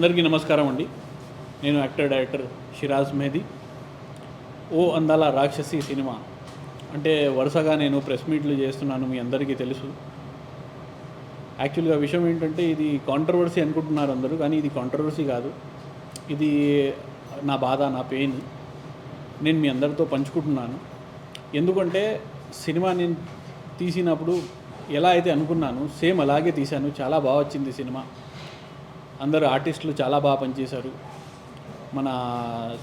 అందరికీ నమస్కారం అండి. నేను యాక్టర్ డైరెక్టర్ షిరాజ్ మెహదీ. ఓ అందాల రాక్షసి సినిమా అంటే వరుసగా నేను ప్రెస్ మీట్లు చేస్తున్నాను, మీ అందరికీ తెలుసు. యాక్చువల్గా విషయం ఏంటంటే ఇది కాంట్రవర్సీ అనుకుంటున్నారు అందరూ, కానీ ఇది కాంట్రవర్సీ కాదు. ఇది నా బాధ, నా పెయిన్ నేను మీ అందరితో పంచుకుంటున్నాను. ఎందుకంటే సినిమా నేను తీసినప్పుడు ఎలా అయితే అనుకున్నాను సేమ్ అలాగే తీశాను. చాలా బాగా వచ్చింది సినిమా. అందరు ఆర్టిస్టులు చాలా బాగా పనిచేశారు. మన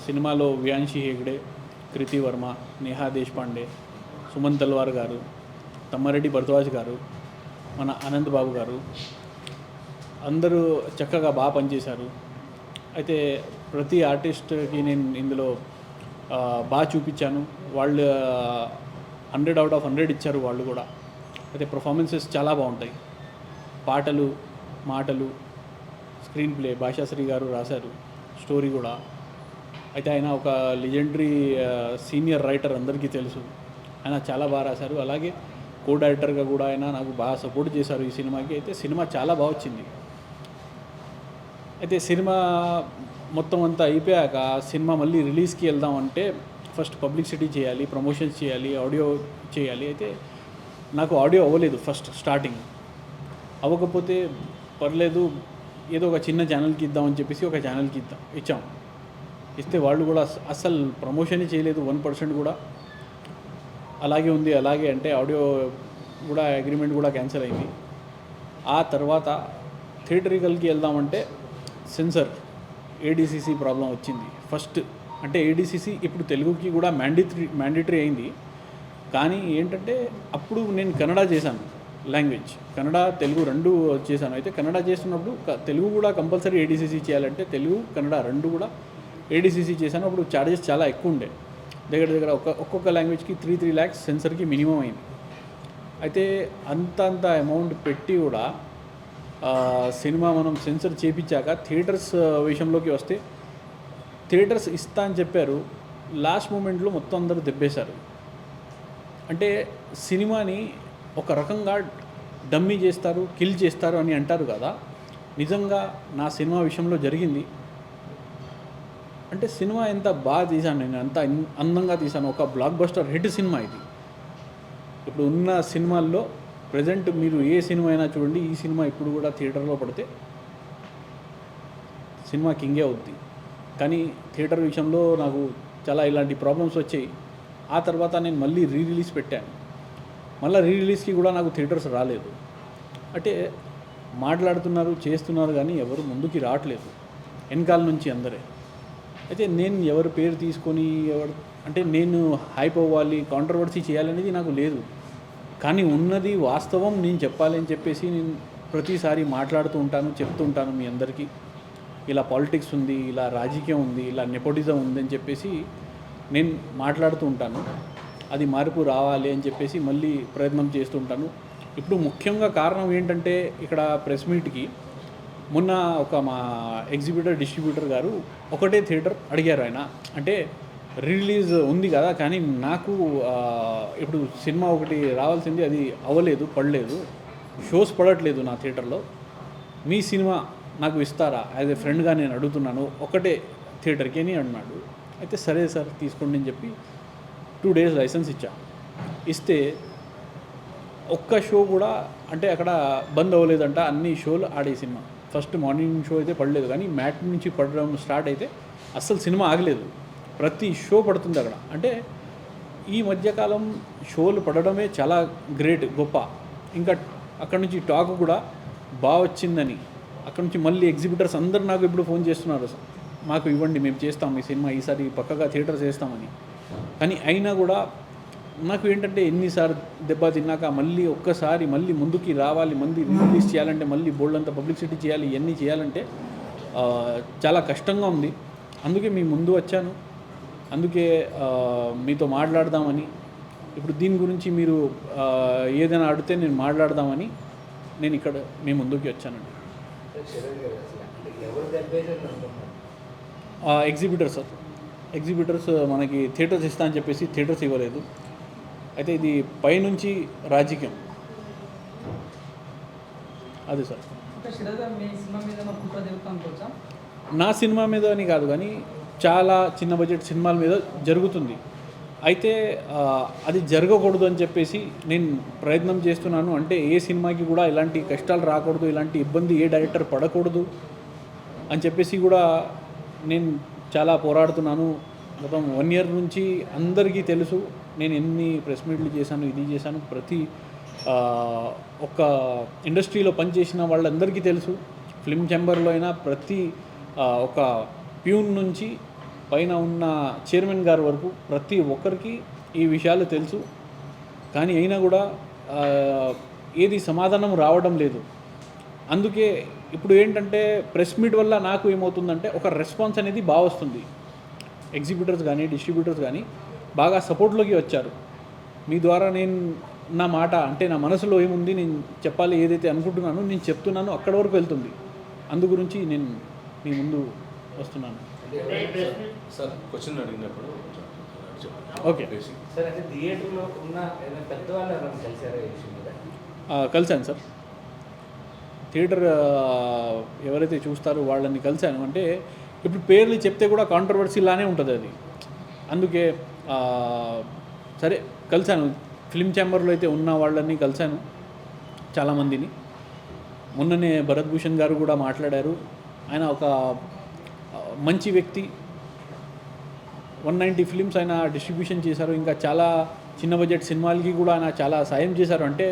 సినిమాలో వ్యాన్షి హెగ్డే, కృతి వర్మ, నేహా దేశపాండే, సుమన్ తల్వార్ గారు, తమ్మారెడ్డి భరద్వాజ్ గారు, మన అనంత్ బాబు గారు అందరూ చక్కగా బాగా పనిచేశారు. అయితే ప్రతి ఆర్టిస్ట్కి నేను ఇందులో బాగా చూపించాను. వాళ్ళు 100/100 ఇచ్చారు వాళ్ళు కూడా. అయితే పర్ఫార్మెన్సెస్ చాలా బాగుంటాయి. పాటలు, మాటలు, స్క్రీన్ ప్లే భాషాశ్రీ గారు రాశారు, స్టోరీ కూడా. అయితే ఆయన ఒక లెజెండరీ సీనియర్ రైటర్, అందరికీ తెలుసు. ఆయన చాలా బాగా రాశారు. అలాగే కో డైరెక్టర్గా కూడా ఆయన నాకు బాగా సపోర్ట్ చేశారు ఈ సినిమాకి. అయితే సినిమా చాలా బాగా వచ్చింది. అయితే సినిమా మొత్తం అంతా అయిపోయాక సినిమా మళ్ళీ రిలీజ్కి వెళ్దామంటే ఫస్ట్ పబ్లిసిటీ చేయాలి, ప్రమోషన్స్ చేయాలి, ఆడియో చేయాలి. అయితే నాకు ఆడియో అవ్వలేదు ఫస్ట్ స్టార్టింగ్. అవ్వకపోతే పర్లేదు, ఏదో ఒక చిన్న ఛానల్కి ఇద్దామని చెప్పేసి ఒక ఛానల్కి ఇచ్చాం. ఇస్తే వాళ్ళు కూడా అస్సలు ప్రమోషనే చేయలేదు, 1% కూడా. అలాగే ఉంది. అలాగే అంటే ఆడియో కూడా అగ్రిమెంట్ కూడా క్యాన్సిల్ అయింది. ఆ తర్వాత థియేటరికల్కి వెళ్దామంటే సెన్సర్ ఏడీసీసీ ప్రాబ్లం వచ్చింది ఫస్ట్. అంటే ఏడీసీసీ ఇప్పుడు తెలుగుకి కూడా మ్యాండేటరీ అయింది. కానీ ఏంటంటే అప్పుడు నేను కన్నడ చేశాను, లాంగ్వేజ్ కన్నడ తెలుగు రెండు చేశాను. అయితే కన్నడ చేస్తున్నప్పుడు తెలుగు కూడా కంపల్సరీ ఏడీసీసీ చేయాలంటే తెలుగు కన్నడ రెండు కూడా ఏడీసీసీ చేశాను. అప్పుడు ఛార్జెస్ చాలా ఎక్కువ ఉండే, దగ్గర ఒక్కొక్క లాంగ్వేజ్కి 3 lakhs సెన్సర్కి మినిమం అయింది. అయితే అంత అమౌంట్ పెట్టి కూడా సినిమా మనం సెన్సర్ చేయించాక థియేటర్స్ విషయంలోకి వస్తే థియేటర్స్ ఇస్తా అని చెప్పారు. లాస్ట్ మూమెంట్లో మొత్తం అందరూ దెబ్బేశారు. అంటే సినిమాని ఒక రకంగా డమ్మీ చేస్తారు, కిల్ చేస్తారు అని అంటారు కదా. నిజంగా నా సినిమా విషయంలో జరిగింది. అంటే సినిమా ఎంత బాగా తీశాను నేను, అంత అందంగా తీశాను. ఒక బ్లాక్ బస్టర్ హిట్ సినిమా ఇది. ఇప్పుడు ఉన్న సినిమాల్లో ప్రజెంట్ మీరు ఏ సినిమా అయినా చూడండి, ఈ సినిమా ఇప్పుడు కూడా థియేటర్లో పడితే సినిమా కింగే అవుద్ది. కానీ థియేటర్ విషయంలో నాకు చాలా ఇలాంటి ప్రాబ్లమ్స్ వచ్చాయి. ఆ తర్వాత నేను మళ్ళీ రిలీజ్ పెట్టాను. మళ్ళీ రిలీజ్కి కూడా నాకు థియేటర్స్ రాలేదు. అంటే మాట్లాడుతున్నారు, చేస్తున్నారు, కానీ ఎవరు ముందుకి రావట్లేదు, వెనకాల నుంచి అందరే. అయితే నేను ఎవరి పేరు తీసుకొని అంటే నేను హైప్ అవ్వాలి, కాంట్రవర్సీ చేయాలనేది నాకు లేదు. కానీ ఉన్నది వాస్తవం నేను చెప్పాలి అని చెప్పేసి నేను ప్రతిసారి మాట్లాడుతూ ఉంటాను, చెప్తూ ఉంటాను మీ అందరికీ. ఇలా పాలిటిక్స్ ఉంది, ఇలా రాజకీయం ఉంది, ఇలా నెపోటిజం ఉందని చెప్పేసి నేను మాట్లాడుతూ ఉంటాను. అది మార్పు రావాలి అని చెప్పేసి మళ్ళీ ప్రయత్నం చేస్తుంటాను. ఇప్పుడు ముఖ్యంగా కారణం ఏంటంటే ఇక్కడ ప్రెస్ మీట్కి మొన్న మా డిస్ట్రిబ్యూటర్ గారు ఒకటే థియేటర్ అడిగారు. ఆయన అంటే రిలీజ్ ఉంది కదా, కానీ నాకు ఇప్పుడు సినిమా ఒకటి రావాల్సింది, అది అవ్వలేదు, పడలేదు, షోస్ పడట్లేదు నా థియేటర్లో. మీ సినిమా నాకు ఇస్తారా, యాజ్ ఏ ఫ్రెండ్గా నేను అడుగుతున్నాను, ఒకటే థియేటర్కి అని అన్నాడు. అయితే సరే సార్ తీసుకోండి అని చెప్పి 2 days లైసెన్స్ ఇస్తే ఒక్క షో కూడా అంటే అక్కడ బంద్ అవ్వలేదంట. అన్ని షోలు ఆడే సినిమా. ఫస్ట్ మార్నింగ్ షో అయితే పడలేదు, కానీ మ్యాట్ నుంచి పడడం స్టార్ట్ అయితే అస్సలు సినిమా ఆగలేదు. ప్రతి షో పడుతుంది అక్కడ. అంటే ఈ మధ్యకాలం షోలు పడడమే చాలా గ్రేట్, గొప్ప. ఇంకా అక్కడ నుంచి టాక్ కూడా బాగా వచ్చిందని, అక్కడ నుంచి మళ్ళీ ఎగ్జిబిటర్స్ అందరు నాకు ఇప్పుడు ఫోన్ చేస్తున్నారు, మాకు ఇవ్వండి, మేము చేస్తాం మీ సినిమా, ఈసారి పక్కగా థియేటర్స్ వేస్తామని. కానీ అయినా కూడా నాకు ఏంటంటే ఎన్నిసార్లు దెబ్బ తిన్నాక మళ్ళీ ఒక్కసారి మళ్ళీ ముందుకి రావాలి, మళ్ళీ రిలీజ్ చేయాలంటే మళ్ళీ బోల్డ్ అంతా పబ్లిసిటీ చేయాలి, ఇవన్నీ చేయాలంటే చాలా కష్టంగా ఉంది. అందుకే మీ ముందు వచ్చాను, అందుకే మీతో మాట్లాడదామని. ఇప్పుడు దీని గురించి మీరు ఏదైనా అడిగితే నేను మాట్లాడదామని నేను ఇక్కడ మీ ముందుకి వచ్చానండి. ఎగ్జిబిటర్స్ మనకి థియేటర్స్ ఇస్తా అని చెప్పేసి థియేటర్స్ ఇవ్వలేదు. అయితే ఇది పైనుంచి రాజకీయం. అదే సార్. మీ సినిమా మీద కుట్ర జరుగుతా అనుకోవచ్చా? నా సినిమా మీద అని కాదు కానీ చాలా చిన్న బడ్జెట్ సినిమాల మీద జరుగుతుంది. అయితే అది జరగకూడదు అని చెప్పేసి నేను ప్రయత్నం చేస్తున్నాను. అంటే ఏ సినిమాకి కూడా ఇలాంటి కష్టాలు రాకూడదు, ఇలాంటి ఇబ్బంది ఏ డైరెక్టర్ పడకూడదు అని చెప్పేసి కూడా నేను చాలా పోరాడుతున్నాను. మొత్తం 1 year నుంచి అందరికీ తెలుసు నేను ఎన్ని ప్రెస్ మీట్లు చేశాను, ఇది చేశాను. ప్రతి ఒక ఇండస్ట్రీలో పనిచేసిన వాళ్ళందరికీ తెలుసు. ఫిల్మ్ ఛాంబర్లో అయినా ప్రతి ఒక ప్యూన్ నుంచి పైన ఉన్న చైర్మన్ గారి వరకు ప్రతి ఒక్కరికి ఈ విషయాలు తెలుసు. కానీ అయినా కూడా ఏది సమాధానం రావడం లేదు. అందుకే ఇప్పుడు ఏంటంటే ప్రెస్ మీట్ వల్ల నాకు ఏమవుతుందంటే ఒక రెస్పాన్స్ అనేది బాగా వస్తుంది. ఎగ్జిబిటర్స్ కానీ డిస్ట్రిబ్యూటర్స్ కానీ బాగా సపోర్ట్లోకి వచ్చారు. మీ ద్వారా నేను నా మాట అంటే నా మనసులో ఏముంది నేను చెప్పాలి, ఏదైతే అనుకుంటున్నానో నేను చెప్తున్నానో అక్కడ వరకు వెళ్తుంది. అందు గురించి నేను మీ ముందు వస్తున్నాను. సార్ క్వశ్చన్ అడిగినప్పుడు ఓకే సార్, అంటే థియేటర్లో ఉన్న పెద్దవాళ్ళు కలిసారా? కలిశాను సార్. థియేటర్ ఎవరైతే చూస్తారో వాళ్ళని కలిశాను. అంటే ఇప్పుడు పేర్లు చెప్తే కూడా కాంట్రవర్సీలానే ఉంటుంది అది. అందుకే సరే కలిశాను. ఫిల్మ్ ఛాంబర్లో అయితే ఉన్న వాళ్ళని కలిశాను చాలామందిని. మొన్ననే భరత్ భూషణ్ గారు కూడా మాట్లాడారు. ఆయన ఒక మంచి వ్యక్తి. 190 ఫిలిమ్స్ ఆయన డిస్ట్రిబ్యూషన్ చేశారు. ఇంకా చాలా చిన్న బడ్జెట్ సినిమాలకి కూడా ఆయన చాలా సాయం చేశారు. అంటే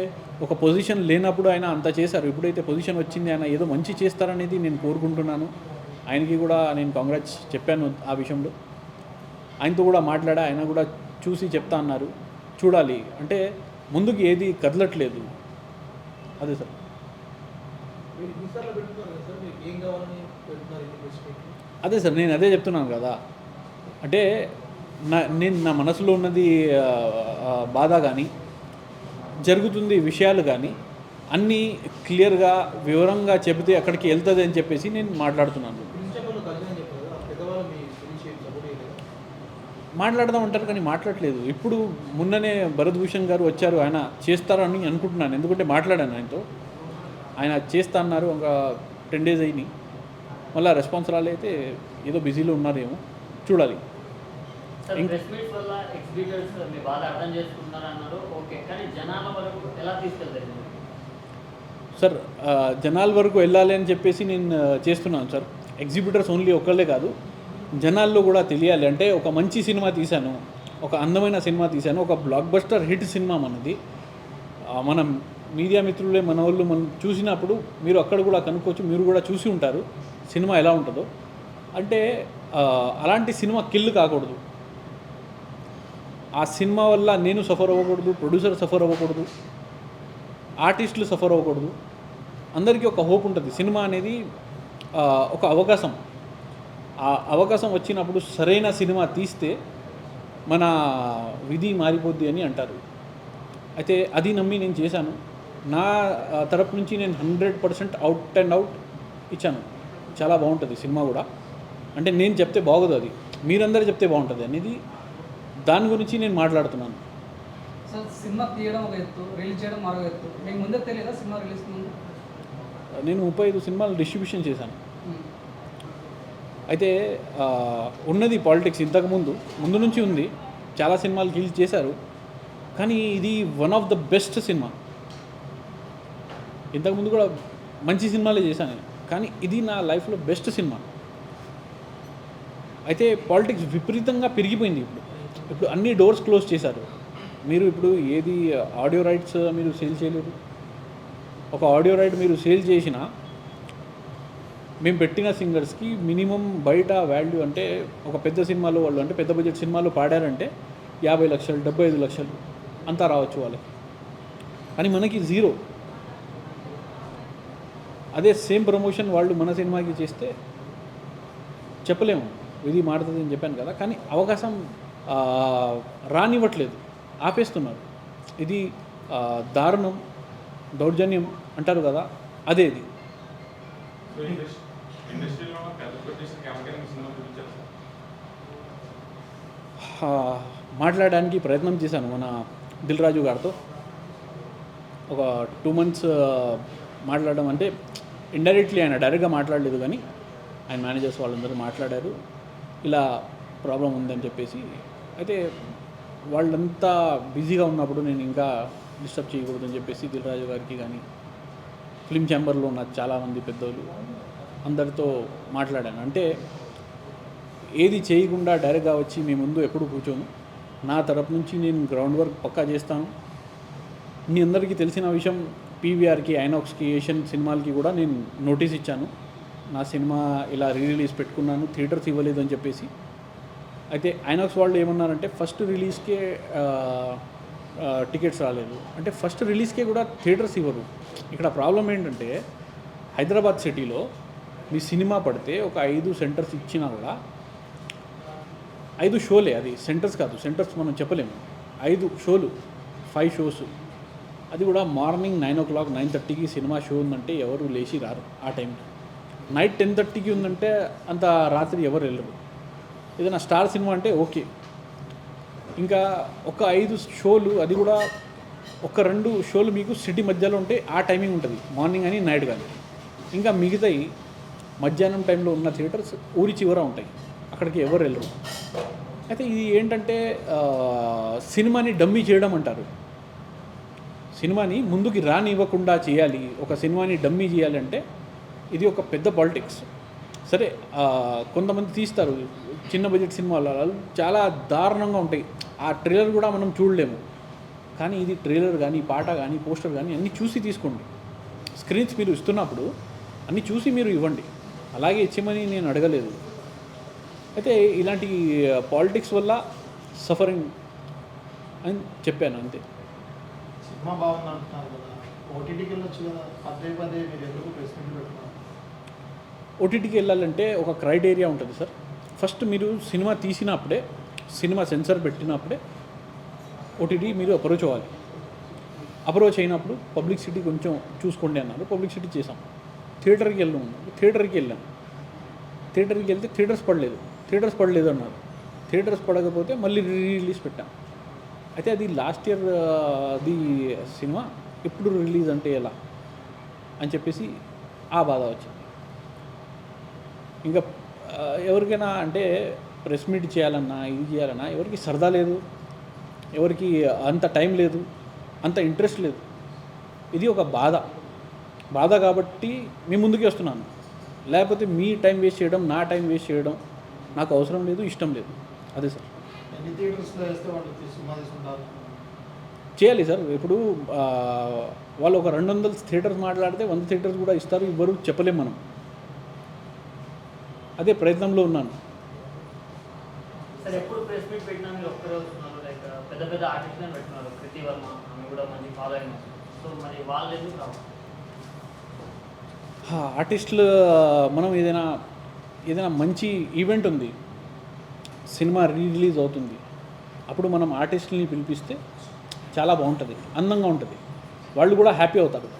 ఒక పొజిషన్ లేనప్పుడు ఆయన అంత చేశారు. ఎప్పుడైతే పొజిషన్ వచ్చింది ఆయన ఏదో మంచి చేస్తారనేది నేను కోరుకుంటున్నాను. ఆయనకి కూడా నేను కాంగ్రాట్స్ చెప్పాను ఆ విషయంలో. ఆయనతో కూడా మాట్లాడా. ఆయన కూడా చూసి చెప్తా అన్నారు. చూడాలి అంటే ముందుకు ఏది కదలట్లేదు. అదే సార్. అదే సార్ నేను అదే చెప్తున్నాను కదా. అంటే నేను నా మనసులో ఉన్నది బాధ కానీ జరుగుతుంది విషయాలు కానీ అన్నీ క్లియర్గా వివరంగా చెబితే అక్కడికి వెళ్తుంది అని చెప్పేసి నేను మాట్లాడుతున్నాను. మాట్లాడదాం అంటారు కానీ మాట్లాడలేదు. ఇప్పుడు మొన్ననే భరత్ భూషణ్ గారు వచ్చారు. ఆయన చేస్తారని అనుకుంటున్నాను. ఎందుకంటే మాట్లాడాను ఆయనతో. ఆయన చేస్తా అన్నారు. ఒక 10 days అయింది. మళ్ళీ రెస్పాన్స్ రాలైతే ఏదో బిజీలో ఉన్నారేమో చూడాలి. సార్ జనాల వరకు వెళ్ళాలి అని చెప్పేసి నేను చేస్తున్నాను సార్. ఎగ్జిబిటర్స్ ఓన్లీ ఒక్కళ్ళే కాదు, జనాల్లో కూడా తెలియాలి. అంటే ఒక మంచి సినిమా తీశాను, ఒక అందమైన సినిమా తీశాను, ఒక బ్లాక్ బస్టర్ హిట్ సినిమా మనది. మనం మీడియా మిత్రులే మన వాళ్ళు మనం చూసినప్పుడు మీరు అక్కడ కూడా కనుక్కోవచ్చు. మీరు కూడా చూసి ఉంటారు సినిమా ఎలా ఉంటుందో. అంటే అలాంటి సినిమా కిల్ కాకూడదు. ఆ సినిమా వల్ల నేను సఫర్ అవ్వకూడదు, ప్రొడ్యూసర్ సఫర్ అవ్వకూడదు, ఆర్టిస్టులు సఫర్ అవ్వకూడదు. అందరికీ ఒక హోప్ ఉంటుంది. సినిమా అనేది ఒక అవకాశం. ఆ అవకాశం వచ్చినప్పుడు సరైన సినిమా తీస్తే మన విధి మారిపోద్ది అని అంటారు. అయితే అది నమ్మి నేను చేశాను. నా తరపు నుంచి నేను 100% అవుట్ అండ్ అవుట్ ఇచ్చాను. చాలా బాగుంటుంది సినిమా కూడా. అంటే నేను చెప్తే బాగోదు, అది మీరందరూ చెప్తే బాగుంటుంది అనేది దాని గురించి నేను మాట్లాడుతున్నాను. సార్, సినిమా తీయడం ఒక ఎత్తు, రిలీజ్ చేయడం మరో ఎత్తు. మీకు ముందే తెలియదా సినిమా రిలీజ్ ముందు? నేను 35 సినిమాలు డిస్ట్రిబ్యూషన్ చేశాను. అయితే ఉన్నది పాలిటిక్స్ ముందు నుంచి ఉంది. చాలా సినిమాలు రిలీజ్ చేశారు. కానీ ఇది one of the best cinema. ఇంతకుముందు కూడా మంచి సినిమాలే చేశాను నేను, కానీ ఇది నా లైఫ్లో బెస్ట్ సినిమా. అయితే పాలిటిక్స్ విపరీతంగా పెరిగిపోయింది. ఇప్పుడు అన్ని డోర్స్ క్లోజ్ చేశారు. మీరు ఇప్పుడు ఏది ఆడియో రైట్స్ మీరు సేల్ చేయలేరు. ఒక ఆడియో రైట్ మీరు సేల్ చేసినా మేము పెట్టిన సింగర్స్కి మినిమం బయట వాల్యూ అంటే ఒక పెద్ద సినిమాలో వాళ్ళు అంటే పెద్ద బడ్జెట్ సినిమాలో పాడారంటే 50 లక్షలు 75 లక్షలు అంతా రావచ్చు వాళ్ళకి. కానీ మనకి జీరో. అదే సేమ్ ప్రమోషన్ వాళ్ళు మన సినిమాకి చేస్తే చెప్పలేము, ఇది మారుతుంది అని చెప్పాను కదా. కానీ అవకాశం రానివ్వట్లేదు, ఆపేస్తున్నారు. ఇది దారుణం, దౌర్జన్యం అంటారు కదా, అదే ఇది. మాట్లాడడానికి ప్రయత్నం చేశాను మన దిల్ రాజు గారితో. ఒక 2 months మాట్లాడడం అంటే ఇండైరెక్ట్లీ, ఆయన డైరెక్ట్గా మాట్లాడలేదు కానీ ఆయన మేనేజర్స్ వాళ్ళందరూ మాట్లాడారు, ఇలా ప్రాబ్లం ఉందని చెప్పేసి. అయితే వాళ్ళంతా బిజీగా ఉన్నప్పుడు నేను ఇంకా డిస్టర్బ్ చేయకూడదని చెప్పేసి దిల్ రాజు గారికి కానీ ఫిలిం ఛాంబర్లో ఉన్న చాలామంది పెద్దోళ్ళు అందరితో మాట్లాడాను. అంటే ఏది చేయకుండా డైరెక్ట్గా వచ్చి మీ ముందు ఎప్పుడు కూర్చోను, నా తరపు నుంచి నేను గ్రౌండ్ వర్క్ పక్కా చేస్తాను. మీ అందరికీ తెలిసిన విషయం, పీవీఆర్కి, ఐనాక్స్కి, ఏషియన్ సినిమాలకి కూడా నేను నోటీస్ ఇచ్చాను, నా సినిమా ఇలా రిలీజ్ పెట్టుకున్నాను, థియేటర్స్ ఇవ్వలేదు అని చెప్పేసి. అయితే ఐనాక్స్ వాళ్ళు ఏమన్నారంటే ఫస్ట్ రిలీజ్కే టికెట్స్ రాలేదు అంటే ఫస్ట్ రిలీజ్కే కూడా థియేటర్స్ ఇవ్వరు. ఇక్కడ ప్రాబ్లం ఏంటంటే హైదరాబాద్ సిటీలో మీ సినిమా పడితే ఒక 5 సెంటర్స్ ఇచ్చినా కూడా 5 షోలే, అది సెంటర్స్ కాదు, సెంటర్స్ మనం చెప్పలేము. 5 షోలు, 5 షోస్, అది కూడా మార్నింగ్ 9 o'clock 9:30కి సినిమా షో ఉందంటే ఎవరు లేచి రారు ఆ టైంకి. నైట్ 10:30కి ఉందంటే అంత రాత్రి ఎవరు వెళ్ళరు. ఏదైనా స్టార్ సినిమా అంటే ఓకే. ఇంకా ఒక 5 షోలు, అది కూడా ఒక 2 షోలు మీకు సిటీ మధ్యలో ఉంటే ఆ టైమింగ్ ఉంటుంది, మార్నింగ్ అని నైట్ కానీ. ఇంకా మిగతాయి మధ్యాహ్నం టైంలో ఉన్న థియేటర్స్ ఊరి చివర ఉంటాయి, అక్కడికి ఎవరు వెళ్ళరు. అయితే ఇది ఏంటంటే సినిమాని డమ్మీ చేయడం అంటారు. సినిమాని ముందుకి రానివ్వకుండా చేయాలి, ఒక సినిమాని డమ్మీ చేయాలంటే ఇది ఒక పెద్ద పాలిటిక్స్. సరే, కొంతమంది తీస్తారు చిన్న బడ్జెట్ సినిమాలు, చాలా దారుణంగా ఉంటాయి, ఆ ట్రైలర్ కూడా మనం చూడలేము. కానీ ఇది ట్రైలర్ కానీ, పాట కానీ, పోస్టర్ కానీ అన్నీ చూసి తీసుకోండి. స్క్రీన్స్ మీరు ఇస్తున్నప్పుడు అన్నీ చూసి మీరు ఇవ్వండి, అలాగే ఇచ్చేమని నేను అడగలేదు. అయితే ఇలాంటి పాలిటిక్స్ వల్ల సఫరింగ్ అని చెప్పాను, అంతే. సినిమా బాగుంది అంటున్నారు కదా, ఓటీటీకి వెళ్ళొచ్చు కదా, పదే పదే మీరు ఎందుకు ప్రెస్ మీట్ పెట్టుకున్నారు? ఓటీటీకి వెళ్ళాలంటే ఒక క్రైటీరియా ఉంటుంది సార్. ఫస్ట్ మీరు సినిమా తీసినప్పుడే, సినిమా సెన్సార్ పెట్టినప్పుడే ఓటీటీ మీరు అప్రోచ్ అవ్వాలి. అప్రోచ్ అయినప్పుడు పబ్లిసిటీ కొంచెం చూసుకోండి అన్నారు, పబ్లిసిటీ చేసాం. థియేటర్కి వెళ్ళాము, థియేటర్కి వెళ్తే థియేటర్స్ పడలేదు అన్నారు. థియేటర్స్ పడకపోతే మళ్ళీ రిలీజ్ పెట్టాం. అయితే అది లాస్ట్ ఇయర్ అది సినిమా ఎప్పుడు రిలీజ్ అంటే ఎలా అని చెప్పేసి ఆ బాధ వచ్చింది. ఇంకా ఎవరికైనా అంటే ప్రెస్ మీట్ చేయాలన్నా, ఇది చేయాలన్నా ఎవరికి సరదా లేదు, ఎవరికి అంత టైం లేదు, అంత ఇంట్రెస్ట్ లేదు. ఇది ఒక బాధ కాబట్టి మీ ముందుకే వస్తున్నాను. లేకపోతే మీ టైం వేస్ట్ చేయడం, నా టైం వేస్ట్ చేయడం నాకు అవసరం లేదు, ఇష్టం లేదు. అదే సార్. ఎన్ని థియేటర్స్లో వేస్తే వాళ్ళు సినిమా తీసుకుంటారు? చేయాలి సార్. ఇప్పుడు వాళ్ళు ఒక 200 థియేటర్స్ మాట్లాడితే 100 థియేటర్స్ కూడా ఇస్తారు, ఇవ్వరు చెప్పలేం మనం. అదే ప్రయత్నంలో ఉన్నాను. సార్ ఎప్పుడు ప్రెస్ మీట్ పెట్టినా మీరు ఒక్కరే వస్తున్నారు, లైక్ పెద్ద పెద్ద ఆర్టిస్ట్లను పెట్టినారు, కృతి వర్మ ఆమె కూడా మంచి ఫాలోయింగ్. సో మరి వాళ్ళు ఎందుకు రావు? ఆర్టిస్టులు మనం ఏదైనా మంచి ఈవెంట్ ఉంది, సినిమా రిలీజ్ అవుతుంది, అప్పుడు మనం ఆర్టిస్టులని పిలిపిస్తే చాలా బాగుంటుంది, అందంగా ఉంటుంది, వాళ్ళు కూడా హ్యాపీ అవుతారు.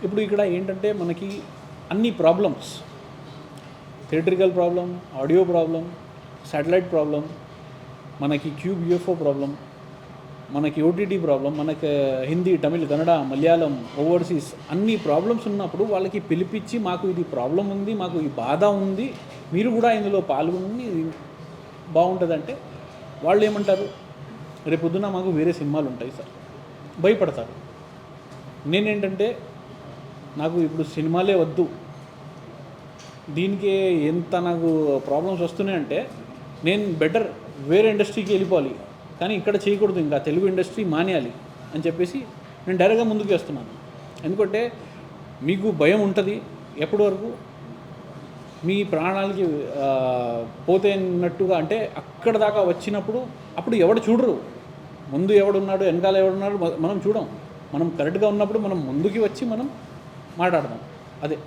ఇప్పుడు ఇక్కడ ఏంటంటే మనకి అన్ని problems, theatrical problem, audio problem, satellite problem, మనకి క్యూబ్ యూఎఫ్ఓ ప్రాబ్లం, మనకి ఓటీటీ ప్రాబ్లం, మనకి హిందీ, తమిళ్, కన్నడ, మలయాళం, ఓవర్సీస్ అన్ని ప్రాబ్లమ్స్ ఉన్నప్పుడు వాళ్ళకి పిలిపించి మాకు ఇది ప్రాబ్లం ఉంది, మాకు ఈ బాధ ఉంది, మీరు కూడా ఇందులో పాల్గొని బాగుంటుందంటే వాళ్ళు ఏమంటారు, రేపొద్దున మాకు వేరే సినిమాలు ఉంటాయి సార్, భయపడతారు. నేనేంటంటే నాకు ఇప్పుడు సినిమాలే వద్దు, దీనికి ఎంత నాకు ప్రాబ్లమ్స్ వస్తున్నాయంటే నేను బెటర్ వేరే ఇండస్ట్రీకి వెళ్ళిపోవాలి, కానీ ఇక్కడ చేయకూడదు, ఇంకా తెలుగు ఇండస్ట్రీ మానేయాలి అని చెప్పేసి నేను డైరెక్ట్గా ముందుకు వస్తున్నాను. ఎందుకంటే మీకు భయం ఉంటుంది, ఎప్పటి వరకు మీ ప్రాణాలకి పోతే అన్నట్టుగా, అంటే అక్కడ దాకా వచ్చినప్పుడు అప్పుడు ఎవడు చూడరు, ముందు ఎవడున్నాడు వెనకాల ఎవడున్నాడు మనం చూడం. మనం కరెక్ట్గా ఉన్నప్పుడు మనం ముందుకి వచ్చి మనం మాట్లాడదాం. అదే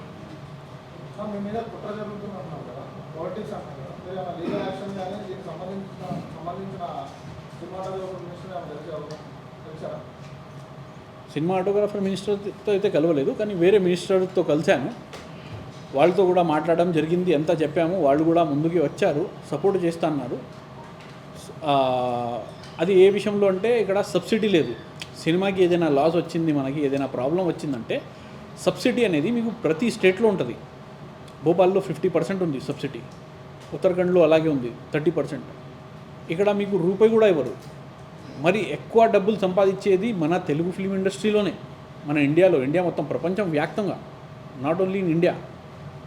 మీ మీద కుట్ర జరుగుతున్నారు కదా, పాలిటిక్స్ అంటారు కదా, మీరు ఏమైనా లీగల్ యాక్షన్ కానీ దీనికి సంబంధించిన సినిమాటోగ్రాఫర్ మినిస్టర్ తెలిసారా? సినిమాటోగ్రాఫర్ మినిస్టర్తో అయితే కలవలేదు, కానీ వేరే మినిస్టర్తో కలిశాను, వాళ్ళతో కూడా మాట్లాడడం జరిగింది, ఎంత చెప్పాము, వాళ్ళు కూడా ముందుకి వచ్చారు, సపోర్ట్ చేస్తా అన్నారు. అది ఏ విషయంలో అంటే ఇక్కడ సబ్సిడీ లేదు. సినిమాకి ఏదైనా లాస్ వచ్చింది, మనకి ఏదైనా ప్రాబ్లం వచ్చిందంటే సబ్సిడీ అనేది మీకు ప్రతి స్టేట్లో ఉంటుంది. భోపాల్లో 50% ఉంది సబ్సిడీ, ఉత్తరాఖండ్లో అలాగే ఉంది 30%. ఇక్కడ మీకు రూపాయి కూడా ఇవ్వరు. మరి ఎక్కువ డబ్బులు సంపాదించేది మన తెలుగు ఫిల్మ్ ఇండస్ట్రీలోనే, మన ఇండియాలో, ఇండియా మొత్తం ప్రపంచం వ్యాప్తంగా, not only in India,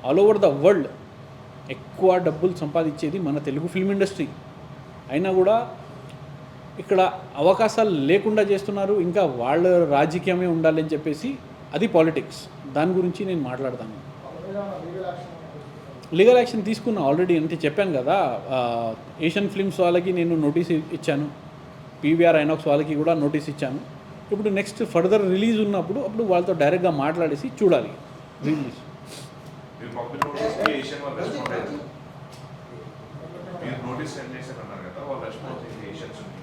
all over the world ఎక్కువ డబ్బులు సంపాదించేది మన తెలుగు ఫిల్మ్ ఇండస్ట్రీ. అయినా కూడా ఇక్కడ అవకాశాలు లేకుండా చేస్తున్నారు. ఇంకా వాళ్ళ రాజకీయమే ఉండాలని చెప్పేసి, అది పాలిటిక్స్. దాని గురించి నేను మాట్లాడతాను. లీగల్ యాక్షన్ తీసుకున్నా ఆల్రెడీ, అంటే చెప్పాను కదా, ఏషియన్ ఫిల్మ్స్ వాళ్ళకి నేను నోటీస్ ఇచ్చాను, పీవీఆర్ ఐనాక్స్ వాళ్ళకి కూడా నోటీస్ ఇచ్చాను. ఇప్పుడు నెక్స్ట్ ఫర్దర్ రిలీజ్ ఉన్నప్పుడు అప్పుడు వాళ్ళతో డైరెక్ట్గా మాట్లాడేసి చూడాలి రిలీజ్. మీరు పంపిన నోటీస్కి ఏషియన్ వాళ్ళు రెస్పాండ్ అయ్యారు. మీరు నోటీస్ సెండ్ చేశారు అన్నారు కదా, వాళ్ళు రెస్పాన్స్ అయింది ఏషియన్ సునీల్.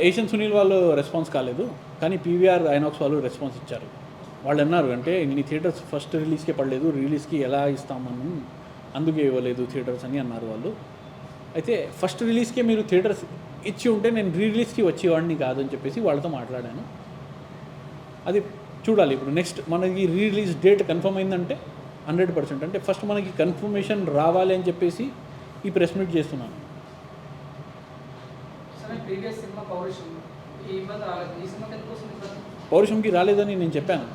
ఏషియన్ సునీల్ వాళ్ళు రెస్పాన్స్ కాలేదు, కానీ పీవీఆర్ ఐనాక్స్ వాళ్ళు రెస్పాన్స్ ఇచ్చారు. వాళ్ళు అన్నారు, అంటే ఇన్ని థియేటర్స్ ఫస్ట్ రిలీజ్కే పడలేదు, రిలీజ్కి ఎలా ఇస్తామని అందుకే ఇవ్వలేదు థియేటర్స్ అని అన్నారు వాళ్ళు. అయితే ఫస్ట్ రిలీజ్కే మీరు థియేటర్స్ ఇచ్చి ఉంటే నేను రిలీజ్కి వచ్చేవాడిని కాదని చెప్పేసి వాళ్ళతో మాట్లాడాను. అది చూడాలి. ఇప్పుడు నెక్స్ట్ మనకి రిలీజ్ డేట్ కన్ఫర్మ్ అయిందంటే 100%, అంటే ఫస్ట్ మనకి కన్ఫర్మేషన్ రావాలి అని చెప్పేసి ఈ ప్రెస్ మీట్ చేస్తున్నాను. సరే, ప్రీవియస్ సినిమా పౌరుషం ఈ ఇబ్బంది రాలేదు, ఈ సినిమాకి ఎందుకు వస్తుంది సార్? పౌరుషంకి రాలేదని నేను చెప్పాను,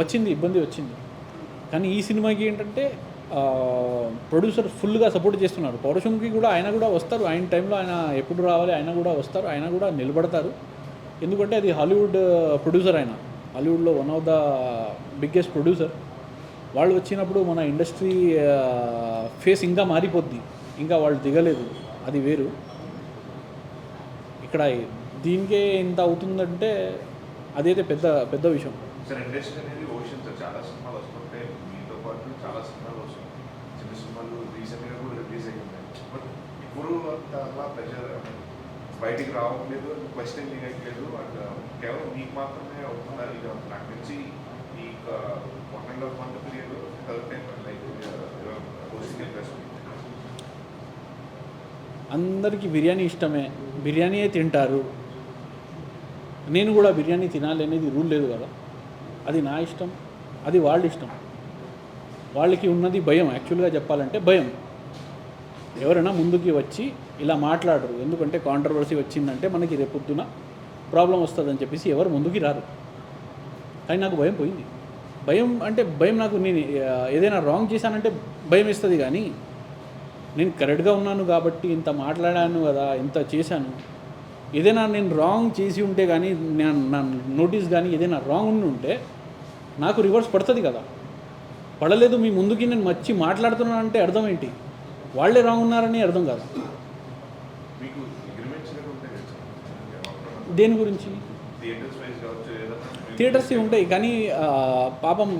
వచ్చింది, ఇబ్బంది వచ్చింది. కానీ ఈ సినిమాకి ఏంటంటే ప్రొడ్యూసర్ ఫుల్గా సపోర్ట్ చేస్తున్నారు. పౌరుషంకి కూడా ఆయన కూడా వస్తారు, ఆయన టైంలో ఆయన ఎప్పుడు రావాలి ఆయన కూడా వస్తారు, ఆయన కూడా నిలబడతారు. ఎందుకంటే అది హాలీవుడ్ ప్రొడ్యూసర్, ఆయన హాలీవుడ్లో one of the biggest producer. వాళ్ళు వచ్చినప్పుడు మన ఇండస్ట్రీ ఫేస్ ఇంకా మారిపోద్ది. ఇంకా వాళ్ళు దిగలేదు, అది వేరు. ఇక్కడ దీనికే ఇంత అవుతుందంటే అదైతే పెద్ద విషయం. సార్ ఇండస్ట్రీ అనేది ఓషన్ సార్, చాలా సినిమాలు వస్తుంటాయి, మీతో పాటు చాలా సినిమాలు వస్తాయి, చిన్న సినిమాలు రీసెంట్గా కూడా రిలీజ్ అయ్యింది. బట్ ఇప్పుడు అలా ప్రెషర్ బయటికి రావట్లేదు, క్వశ్చన్ చేయట్లేదు, అండ్ కేవలం మీకు మాత్రమే అవుతున్నారు. ఇక నాకు నుంచి ఈ 1.5 month period third time like posting press. అందరికీ బిర్యానీ ఇష్టమే, బిర్యానీయే తింటారు. నేను కూడా బిర్యానీ తినాలి అనేది రూల్ లేదు కదా, అది నా ఇష్టం, అది వాళ్ళ ఇష్టం. వాళ్ళకి ఉన్నది భయం, యాక్చువల్గా చెప్పాలంటే భయం. ఎవరైనా ముందుకి వచ్చి ఇలా మాట్లాడరు, ఎందుకంటే కాంట్రవర్సీ వచ్చిందంటే మనకి రేపొద్దున ప్రాబ్లం వస్తుందని చెప్పేసి ఎవరు ముందుకి రారు. కానీ నాకు భయం పోయింది. భయం అంటే భయం, నాకు నేను ఏదైనా రాంగ్ చేశానంటే భయం వేస్తుంది. కానీ నేను కరెక్ట్గా ఉన్నాను కాబట్టి ఇంత మాట్లాడాను కదా, ఇంత చేశాను. ఏదైనా నేను రాంగ్ చేసి ఉంటే కానీ, నా నోటీస్ కానీ ఏదైనా రాంగ్ ఉండి ఉంటే నాకు రివర్స్ పడుతుంది కదా. పడలేదు, మీ ముందుకి నేను వచ్చి మాట్లాడుతున్నాను అంటే అర్థం ఏంటి? వాళ్ళే రాంగ్ ఉన్నారని అర్థం కాదు. మీకు అగ్రిమెంట్స్ ఉంటాయి కదా సార్, దేని గురించి? థియేటర్స్ వైజ్ కావచ్చు, ఏదైనా థియేటర్స్ ఉంటాయి, కానీ పాపం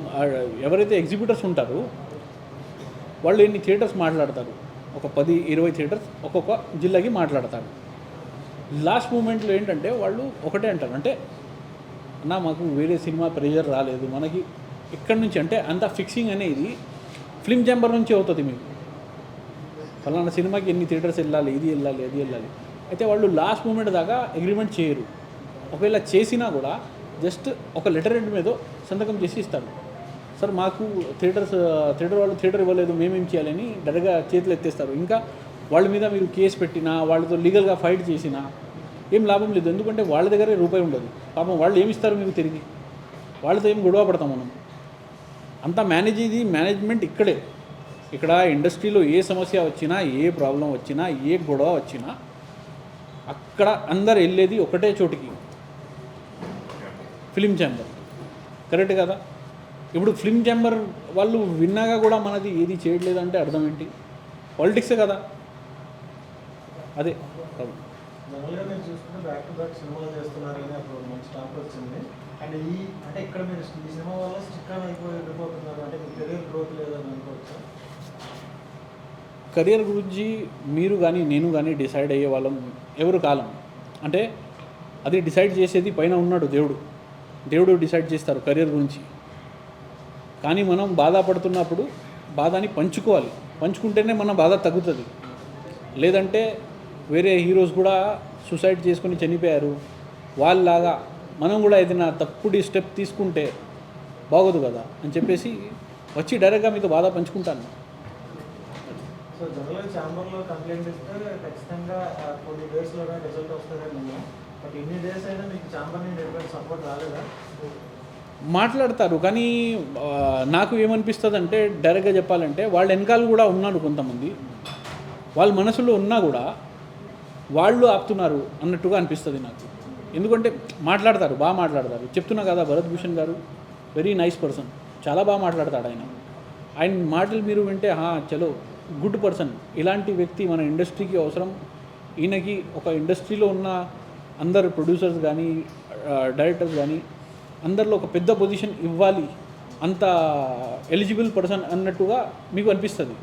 ఎవరైతే ఎగ్జిబ్యూటర్స్ ఉంటారో వాళ్ళు ఎన్ని థియేటర్స్ మాట్లాడతారు, ఒక 10-20 థియేటర్స్ ఒక్కొక్క జిల్లాకి మాట్లాడతారు. లాస్ట్ మూమెంట్లో ఏంటంటే వాళ్ళు ఒకటే అంటారు, అంటే అన్న మాకు వేరే సినిమా ప్రెషర్ రాలేదు, మనకి ఇక్కడి నుంచి అంటే అంత ఫిక్సింగ్ అనేది ఫిల్మ్ ఛాంబర్ నుంచి అవుతుంది. మీకు ఫలానా సినిమాకి ఎన్ని థియేటర్స్ వెళ్ళాలి, ఇది వెళ్ళాలి, అది వెళ్ళాలి. అయితే వాళ్ళు లాస్ట్ మూమెంట్ దాకా అగ్రిమెంట్ చేయరు. ఒకవేళ చేసినా కూడా జస్ట్ ఒక లెటర్ హెడ్ మీద సంతకం చేసి ఇస్తారు. సార్ మాకు థియేటర్ వాళ్ళు థియేటర్ ఇవ్వలేదు, మేమేం చేయాలని డైరెక్ట్గా చేతులు ఎత్తేస్తారు. ఇంకా వాళ్ళ మీద మీరు కేసు పెట్టినా, వాళ్ళతో లీగల్గా ఫైట్ చేసినా ఏం లాభం లేదు. ఎందుకంటే వాళ్ళ దగ్గరే రూపాయి ఉండదు. పాపం వాళ్ళు ఏమి ఇస్తారు మీకు తిరిగి? వాళ్ళతో ఏం గొడవ పడతాం మనం? అంతా మేనేజ్మెంట్ ఇక్కడే. ఇక్కడ ఇండస్ట్రీలో ఏ సమస్య వచ్చినా, ఏ ప్రాబ్లం వచ్చినా, ఏ గొడవ వచ్చినా అక్కడ అందరు వెళ్ళేది ఒకటే చోటికి, ఫిల్మ్ ఛాంబర్. కరెక్ట్ కదా? ఇప్పుడు ఫిల్మ్ ఛాంబర్ వాళ్ళు విన్నాగా కూడా మనది ఏది చేయట్లేదంటే అర్థం ఏంటి? పాలిటిక్సే కదా. అదే ప్రాబ్లం. జనరల్గా నేను చూసుకుంటే బ్యాక్ టు బ్యాక్ సినిమాలు చేస్తున్నారు కానీ అప్పుడు మంచి టాక్ వచ్చింది. అండ్ అంటే ఇక్కడ మీరు ఈ సినిమా వల్ల స్టిక్ ఆన్ వెళ్ళిపోతున్నారు, అంటే మీ కెరీర్ గ్రోత్ లేదని అనుకోవచ్చు. కెరియర్ గురించి మీరు కానీ నేను కానీ డిసైడ్ అయ్యే వాళ్ళం ఎవరు కాలం. అంటే అది డిసైడ్ చేసేది పైన ఉన్నాడు దేవుడు డిసైడ్ చేస్తారు కెరియర్ గురించి. కానీ మనం బాధపడుతున్నప్పుడు బాధని పంచుకుంటేనే మన బాధ తగ్గుతుంది. లేదంటే వేరే హీరోస్ కూడా సూసైడ్ చేసుకొని చనిపోయారు, వాళ్ళలాగా మనం కూడా ఏదైనా తప్పుడు స్టెప్ తీసుకుంటే బాగోదు కదా అని చెప్పేసి వచ్చి డైరెక్ట్గా మీతో బాధ పంచుకుంటాను. సో జనరల్గా ఛాంబర్లో కంప్లైంట్ ఇస్తే ఖచ్చితంగా కొన్ని డేస్లోనే రిజల్ట్ వస్తుందని నేను, బట్ ఇన్ని డేస్ అయినా మీకు ఛాంబర్ నుండి ఎటువంటి సపోర్ట్ రాలేదా? మాట్లాడతారు కానీ నాకు ఏమనిపిస్తుంది అంటే డైరెక్ట్గా చెప్పాలంటే వాళ్ళ వెనకాల కూడా ఉన్నారు కొంతమంది, వాళ్ళ మనసులో ఉన్నా కూడా వాళ్ళు ఆపుతున్నారు అన్నట్టుగా అనిపిస్తుంది నాకు. ఎందుకంటే మాట్లాడతారు, బాగా మాట్లాడతారు. చెప్తున్నా కదా, భరత్ భూషణ్ గారు వెరీ నైస్ పర్సన్, చాలా బాగా మాట్లాడతాడు ఆయన. ఆయన మాటలు మీరు వింటే చలో గుడ్ పర్సన్, ఇలాంటి వ్యక్తి మన ఇండస్ట్రీకి అవసరం. ఈయనకి ఒక ఇండస్ట్రీలో ఉన్న అందరు ప్రొడ్యూసర్స్ కానీ డైరెక్టర్స్ కానీ అందరిలో ఒక పెద్ద పొజిషన్ ఇవ్వాలి, అంత ఎలిజిబుల్ పర్సన్ అన్నట్టుగా మీకు అనిపిస్తుంది.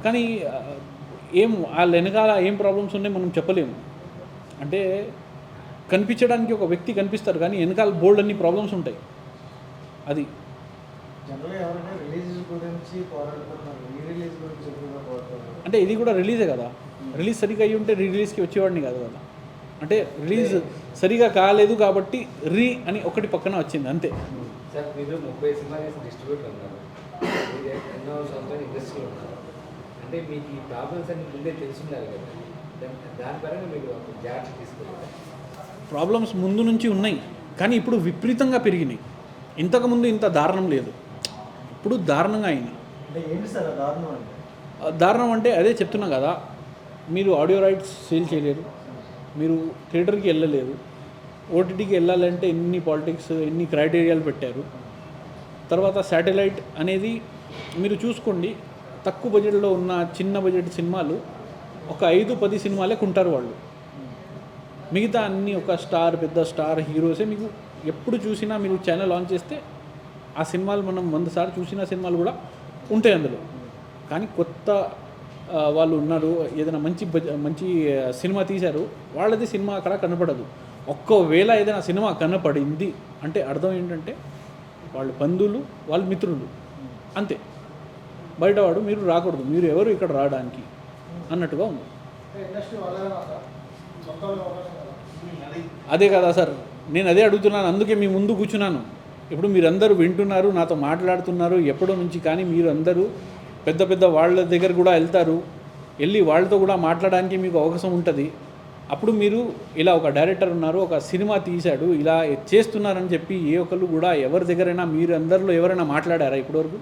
కానీ ఏం వాళ్ళ వెనకాల ఏం ప్రాబ్లమ్స్ ఉన్నాయి మనం చెప్పలేము. అంటే కనిపించడానికి ఒక వ్యక్తి కనిపిస్తారు కానీ వెనకాల బోల్డ్ అన్ని ప్రాబ్లమ్స్ ఉంటాయి. అది జనరల్గా ఎవరైనా రిలీజ్ గురించి పోరాడుతున్నారు, ఈ రిలీజ్ గురించి ఎక్కువగా పోరాడుతున్నారు. అంటే ఇది కూడా రిలీజే కదా, రిలీజ్ సరిగా అయ్యి ఉంటే రిలీజ్కి వచ్చేవాడిని కాదు కదా. అంటే రిలీజ్ సరిగా కాలేదు కాబట్టి అని ఒకటి పక్కన వచ్చింది అంతే. సార్ మీరు 30 సినిమాలు చేసి డిస్ట్రిబ్యూటర్ ఉన్నారు, మీరు ఎన్నో సంవత్సరాలు ఇండస్ట్రీలో ఉన్నారు, అంటే మీకు ఈ ప్రాబ్లమ్స్ అన్ని ముందే తెలుసున్నారు కదా, దాని పరంగా మీరు జాగ్రత్త తీసుకోవాలి. ప్రాబ్లమ్స్ ముందు నుంచి ఉన్నాయి కానీ ఇప్పుడు విపరీతంగా పెరిగినాయి. ఇంతకుముందు ఇంత దారుణం లేదు, ఇప్పుడు దారుణంగా అయింది. అంటే ఏంటి సార్ దారుణం అంటే? దారుణం అంటే అదే చెప్తున్నా కదా, మీరు ఆడియో రైట్స్ సేల్ చేయలేరు, మీరు థియేటర్కి వెళ్ళలేరు, ఓటీటీకి వెళ్ళాలంటే ఎన్ని పాలిటిక్స్ ఎన్ని క్రైటీరియాలు పెట్టారు. తర్వాత శాటిలైట్ అనేది మీరు చూసుకోండి, తక్కువ బడ్జెట్లో ఉన్న చిన్న బడ్జెట్ సినిమాలు ఒక 5-10 సినిమాలే కొంటారు వాళ్ళు. మిగతా అన్నీ ఒక స్టార్ పెద్ద స్టార్ హీరోసే. మీకు ఎప్పుడు చూసినా మీరు ఛానల్ ఆన్ చేస్తే ఆ సినిమాలు మనం 100 సార్లు చూసిన సినిమాలు కూడా ఉంటాయి అందులో. కానీ కొత్త వాళ్ళు ఉన్నారు, ఏదైనా మంచి సినిమా తీశారు, వాళ్ళది సినిమా అక్కడ కనపడదు. ఒక్కవేళ ఏదైనా సినిమా కనపడింది అంటే అర్థం ఏంటంటే వాళ్ళు బంధువులు, వాళ్ళ మిత్రులు అంతే. బయటవాడు మీరు రాకూడదు, మీరు ఎవరు ఇక్కడ రావడానికి అన్నట్టుగా ఉంది. ఇండస్ట్రీ వాళ్ళేనా సార్? సొంత వాళ్ళు ఎవరైనా కదా? అదే కదా సార్, నేను అదే అడుగుతున్నాను, అందుకే మీ ముందు కూర్చున్నాను. ఇప్పుడు మీరందరూ వింటున్నారు, నాతో మాట్లాడుతున్నారు ఎప్పటి నుంచి. కానీ మీరు అందరూ పెద్ద పెద్ద వాళ్ళ దగ్గర కూడా వెళ్తారు, వెళ్ళి వాళ్ళతో కూడా మాట్లాడడానికి మీకు అవకాశం ఉంటుంది. అప్పుడు మీరు ఇలా ఒక డైరెక్టర్ ఉన్నారు, ఒక సినిమా తీశాడు, ఇలా చేస్తున్నారని చెప్పి ఏ ఒక్కళ్ళు కూడా ఎవరి దగ్గరైనా మీరు అందరిలో ఎవరైనా మాట్లాడారా ఇప్పటివరకు?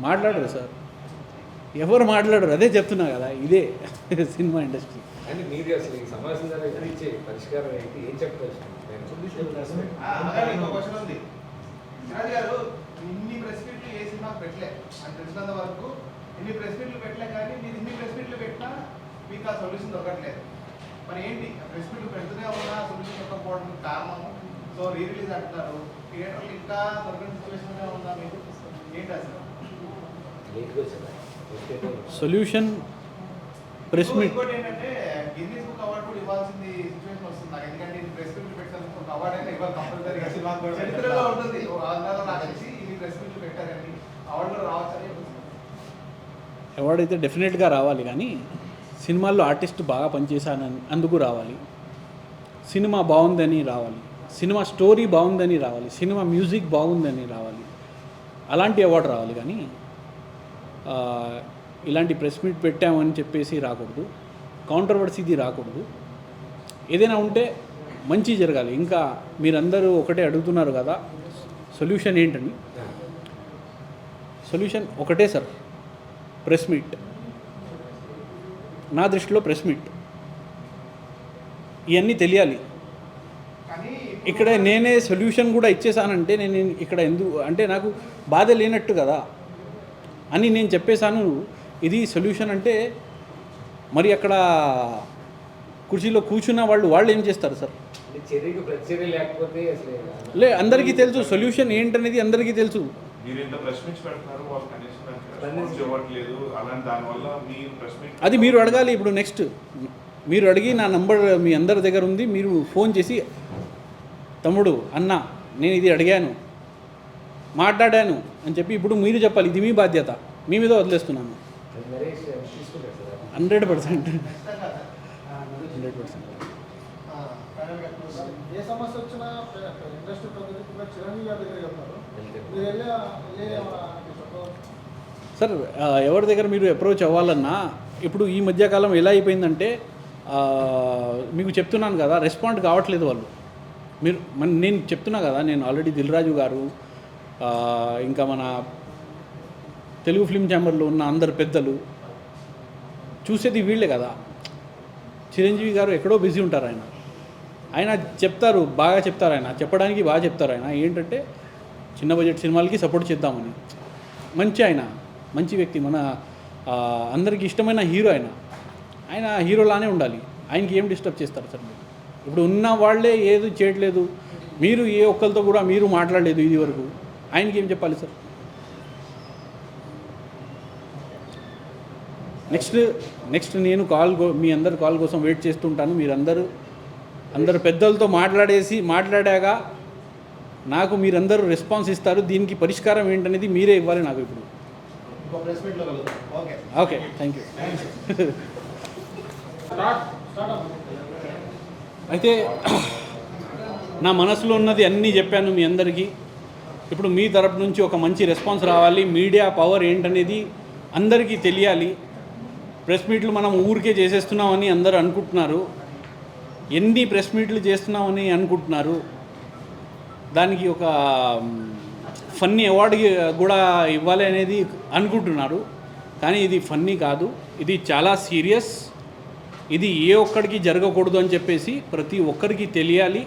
మాట్లాడరు సార్, ఎవరు మాట్లాడరు. అదే చెప్తున్నా కదా, ఇదే సినిమా ఇండస్ట్రీ. అంటే మీరు అసలు ఈ సమావేశం ద్వారా ఎదిరించే పరిష్కారం ఏంటి, ఏం చెప్తారు? ఇంకో క్వశ్చన్ ఉంది. సిరాజ్ గారు ఇన్ని ప్రెస్ మీట్లు ఏ సినిమా పెట్టలే అని తెలిసినంత వరకు, ఇన్ని ప్రెస్ మీట్లు పెట్టలే, కానీ మీరు ఇన్ని ప్రెస్ మీట్లు పెట్టినా మీకు ఆ సొల్యూషన్ దొరకట్లేదు. మరి ఏంటి ప్రెస్ మీట్లు పెడుతూనే ఉన్నా సొల్యూషన్ దొరకపోవడానికి కారణము? సో రీ రిలీజ్ అంటున్నారు, థియేటర్లు ఇంకా దొరకని సిచ్యువేషన్గా ఉందా మీకు? ఏంటి అసలు సొల్యూషన్ ప్రెస్ మీట్. ఇంకోటి ఏంటంటే గిన్నీస్ బుక్ అవార్డు కూడా ఇవ్వాల్సింది సిచ్యువేషన్ వస్తుంది నాకు, ఎందుకంటే ఇది ప్రెస్ మీట్లు పెట్టాలని ఒక అవార్డు అయినా ఇవ్వాలి కంపల్సరీగా. చరిత్రలో ఉంటుంది, ఒక ఆంధ్రాలో రాసేసి ఇన్ని ప్రెస్ మీట్లు పెట్టారని అవార్డులో రావచ్చని. అవార్డు అయితే డెఫినెట్గా రావాలి, కానీ సినిమాల్లో ఆర్టిస్ట్ బాగా పనిచేశానని అందుకు రావాలి, సినిమా బాగుందని రావాలి, సినిమా స్టోరీ బాగుందని రావాలి, సినిమా మ్యూజిక్ బాగుందని రావాలి, అలాంటి అవార్డు రావాలి. కానీ ఇలాంటి ప్రెస్ మీట్ పెట్టామని చెప్పేసి రాకూడదు, కాంట్రవర్సీది రాకూడదు. ఏదైనా ఉంటే మంచి జరగాలి. ఇంకా మీరందరూ ఒకటే అడుగుతున్నారు కదా సొల్యూషన్ ఏంటని. సొల్యూషన్ ఒకటే సార్, ప్రెస్ మీట్. నా దృష్టిలో ప్రెస్ మీట్ ఇవన్నీ తెలియాలి. ఇక్కడ నేనే సొల్యూషన్ కూడా ఇచ్చేసానంటే నేను ఇక్కడ ఎందుకు అంటే నాకు బాధ లేనట్టు కదా అని నేను చెప్పేశాను. ఇది సొల్యూషన్ అంటే మరి అక్కడ కుర్చీలో కూర్చున్న వాళ్ళు ఏం చేస్తారు సార్? చర్యకు ప్రతిచర్య లేకపోతే లే, అందరికీ తెలుసు సొల్యూషన్ ఏంటనేది, అందరికీ తెలుసు. మీరు ఇంత ప్రెస్ మీట్స్ పెడుతున్నారు, వాళ్ళు కనీసం రెస్పాన్స్ ఇవ్వట్లేదు, అలాంటి దానివల్ల మీ ప్రెస్ మీట్ అది మీరు అడగాలి. ఇప్పుడు నెక్స్ట్ మీరు అడిగి, నా నంబర్ మీ అందరి దగ్గర ఉంది, మీరు ఫోన్ చేసి తమ్ముడు అన్న నేను ఇది అడిగాను మాట్లాడాను అని చెప్పి ఇప్పుడు మీరు చెప్పాలి. ఇది మీ బాధ్యత, మీ మీద వదిలేస్తున్నాను. 100%. 100%. ఏ సమస్య వచ్చినా ఇండస్ట్రీ ప్రతినిధిగా చిరంజీవి గారి దగ్గర చెప్తారు. మీరు వెళ్ళే చెప్పవచ్చు. సార్ ఎవరి దగ్గర మీరు అప్రోచ్ అవ్వాలన్నా ఇప్పుడు ఈ మధ్యకాలం ఎలా అయిపోయిందంటే మీకు చెప్తున్నాను కదా, రెస్పాండ్ కావట్లేదు వాళ్ళు. మీరు నేను చెప్తున్నా కదా, నేను ఆల్రెడీ దిల్ రాజు గారు ఇంకా మన తెలుగు ఫిల్మ్ ఛాంబర్లో ఉన్న అందరు పెద్దలు చూసేది వీళ్ళే కదా. చిరంజీవి గారు ఎక్కడో బిజీ ఉంటారు. ఆయన చెప్తారు, బాగా చెప్తారు. ఆయన చెప్పడానికి బాగా చెప్తారు. ఆయన ఏంటంటే చిన్న బడ్జెట్ సినిమాలకి సపోర్ట్ చేద్దామని. ఆయన మంచి వ్యక్తి, మన అందరికీ ఇష్టమైన హీరో. ఆయన హీరోలానే ఉండాలి. ఆయనకి ఏం డిస్టర్బ్ చేస్తారు సార్ మీరు? ఇప్పుడు ఉన్న వాళ్ళే ఏది చేయట్లేదు, మీరు ఏ ఒక్కరితో కూడా మీరు మాట్లాడలేదు ఇది వరకు, ఆయనకి ఏం చెప్పాలి సార్? నెక్స్ట్ నేను మీ అందరు కాల్ కోసం వెయిట్ చేస్తుంటాను. అందరు పెద్దలతో మాట్లాడాక నాకు మీరందరూ రెస్పాన్స్ ఇస్తారు. దీనికి పరిష్కారం ఏంటనేది మీరే ఇవ్వాలి నాకు ఇప్పుడు. ఇంకో ప్రెస్ మీట్లో కలుద్దాం. Okay, thank you. అయితే నా మనసులో ఉన్నది అన్నీ చెప్పాను మీ అందరికీ. ఇప్పుడు మీ తరపు నుంచి ఒక మంచి రెస్పాన్స్ రావాలి. మీడియా పవర్ ఏంటనేది అందరికీ తెలియాలి. ప్రెస్ మీట్లు మనం ఊరికే చేసేస్తున్నామని అందరూ అనుకుంటున్నారు. ఎన్ని ప్రెస్ మీట్లు చేస్తున్నామని అనుకుంటున్నారు. దానికి ఒక ఫన్నీ అవార్డు కూడా ఇవ్వాలి అనేది అనుకుంటున్నారు. కానీ ఇది ఫన్నీ కాదు, ఇది చాలా సీరియస్. ఇది ఏ ఒక్కడికి జరగకూడదు అని చెప్పేసి ప్రతి ఒక్కరికి తెలియాలి.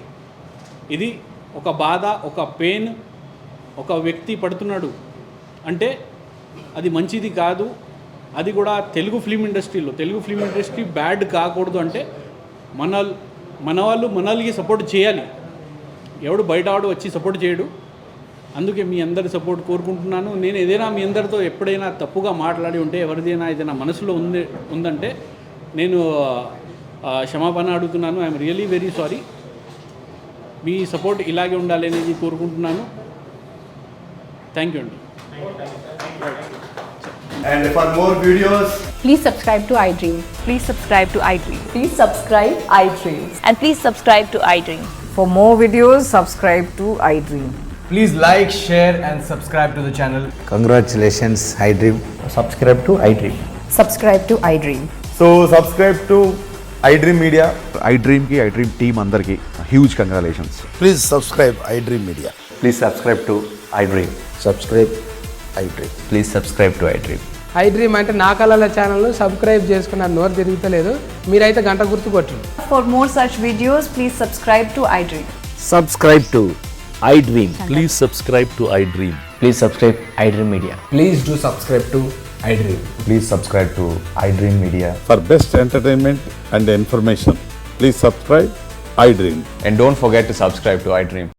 ఇది ఒక బాధ, ఒక పెయిన్, ఒక వ్యక్తి పడుతున్నాడు అంటే అది మంచిది కాదు. అది కూడా తెలుగు ఫిల్మ్ ఇండస్ట్రీ బ్యాడ్ కాకూడదు అంటే మన వాళ్ళు మనల్ని సపోర్ట్ చేయాలి. ఎవడు బయట వాడు వచ్చి సపోర్ట్ చేయడు. అందుకే మీ అందరి సపోర్ట్ కోరుకుంటున్నాను. నేను ఏదైనా మీ అందరితో ఎప్పుడైనా తప్పుగా మాట్లాడి ఉంటే, ఎవరిదైనా ఏదైనా మనసులో ఉందంటే నేను క్షమాపణ అడుగుతున్నాను. I'm really very sorry. Me support ఇలాగే ఉండాలి అనేది కోరుకుంటున్నాను. థ్యాంక్ యూ అండి. And for more videos, please subscribe to iDream. Please subscribe to iDream. Please subscribe iDream. And please subscribe to iDream. For more videos, subscribe to iDream. please like, share and subscribe to the channel. Congratulations, iDream. Subscribe to iDream. Subscribe to iDream. So subscribe to iDream Media. iDream ki iDream team andarki huge congratulations. Please subscribe iDream Media. Please subscribe to iDream. Subscribe iDream. Please subscribe to iDream. iDream అంటే నా కళల channel subscribe చేసుకున్న నోరు తిరుగుతలేదు. మీరైతే గంట గుర్తు కొట్టండి. For more such videos, please subscribe to iDream. Subscribe to iDream. Please subscribe to iDream. Please subscribe iDream Media. Please do subscribe to iDream. Please subscribe to iDream Media. For best entertainment and information, please subscribe iDream. And don't forget to subscribe to iDream.